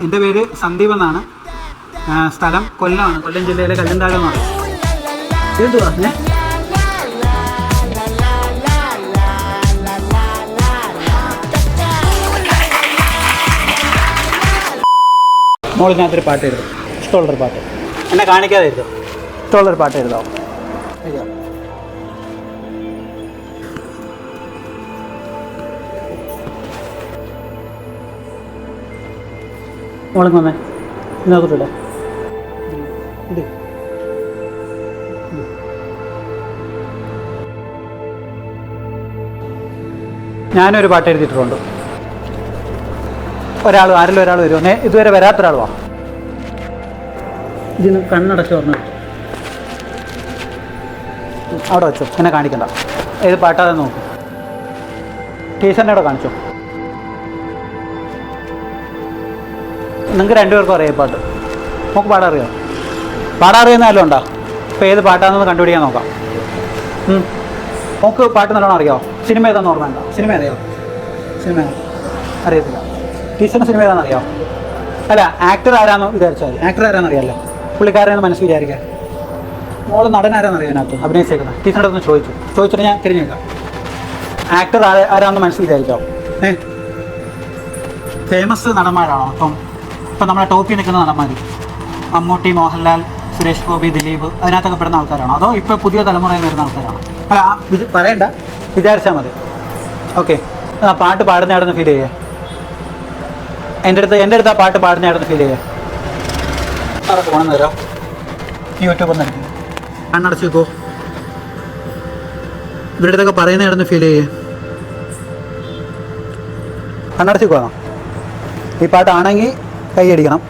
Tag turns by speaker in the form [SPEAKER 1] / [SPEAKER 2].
[SPEAKER 1] എൻ്റെ പേര് സന്ദീപ് എന്നാണ്. സ്ഥലം കൊല്ലമാണ്. കൊല്ലം ജില്ലയിലെ കല്ലന്താഴം എന്നാണ്. എന്തുവാ മോളിനകത്തൊരു പാട്ട് എഴുതും. ഇഷ്ടമുള്ളൊരു പാട്ട് എന്നെ കാണിക്കാതെ എഴുതും. ഇഷ്ടമുള്ളൊരു പാട്ട് എഴുതാം. മോളിൽ വന്നേ, ഇതിനകത്തോട്ടില്ല. ഇത് ഞാനൊരു പാട്ട് എഴുതിയിട്ടുണ്ട്. ആരെങ്കിലും ഒരാൾ വരുമോ? ഇതുവരെ വരാത്തൊരാളുവാ. ഇതിന് കണ്ണടച്ച് പറഞ്ഞു അവിടെ വെച്ചോ, എന്നെ കാണിക്കണ്ട. ഏത് പാട്ടാതെ നോക്കും. ടീച്ചറിനെ അവിടെ കാണിച്ചോ. നിങ്ങൾക്ക് രണ്ടുപേർക്കും അറിയാം പാട്ട്. നമുക്ക് പാടാറിയോ? പാടാറിയുന്ന ആരും ഉണ്ടോ? ഇപ്പോൾ ഏത് പാട്ടാണെന്ന് കണ്ടുപിടിക്കാൻ നോക്കാം. നമുക്ക് പാട്ട് നല്ലോണം അറിയാമോ? സിനിമ ഏതാണെന്ന് ഓർമ്മ ഉണ്ടോ? സിനിമ അറിയാമോ? സിനിമ അറിയത്തില്ല. ടീച്ചറിന് സിനിമ ഏതാണെന്ന് അറിയാമോ? അല്ല, ആക്ടർ ആരാന്ന് വിചാരിച്ചാൽ മതി. ആക്ടർ ആരാന്ന് അറിയാമല്ലോ, പുള്ളിക്കാരെന്ന് മനസ്സിൽ വിചാരിക്കാൻ. മോള് നടൻ ആരാന്നറിയാം അതിനകത്ത് അഭിനയിച്ചേക്കുന്നത്. ടീച്ചറിൻ്റെ ഒന്ന് ചോദിച്ചിട്ട് ഞാൻ തിരിഞ്ഞേക്കാം. ആക്ടർ ആരാന്ന് മനസ്സിൽ വിചാരിക്കാമോ? ഫേമസ് നടന്മാരാണോ? ഇപ്പം നമ്മളെ ടോപ്പിൽ നിൽക്കുന്ന നടന്മാർ മമ്മൂട്ടി, മോഹൻലാൽ, സുരേഷ് ഗോപി, ദിലീപ്, അതിനകത്തൊക്കെ പെടുന്ന ആൾക്കാരാണോ? അതോ ഇപ്പോൾ പുതിയ തലമുറയിൽ വരുന്ന ആൾക്കാരാണോ? അല്ല, പറയണ്ട, വിചാരിച്ചാൽ മതി. ഓക്കെ. ആ പാട്ട് പാടുന്നയാടെന്ന് ഫീൽ ചെയ്യേ. എൻ്റെ അടുത്ത് ആ പാട്ട് പാടുന്നയാടെന്ന് ഫീൽ ചെയ്യേ. അതൊക്കെ പോകണം തരാം. യൂട്യൂബ് ഒന്ന് എടുക്കും. കണ്ണടച്ച് വെക്കോ. ഇവരുടെ അടുത്തൊക്കെ പറയുന്നയാടെന്ന് ഫീൽ ചെയ്യേ. കണ്ണടച്ച് വെക്കുവാണോ? ഈ പാട്ടാണെങ്കിൽ കൈ അടിക്കണം.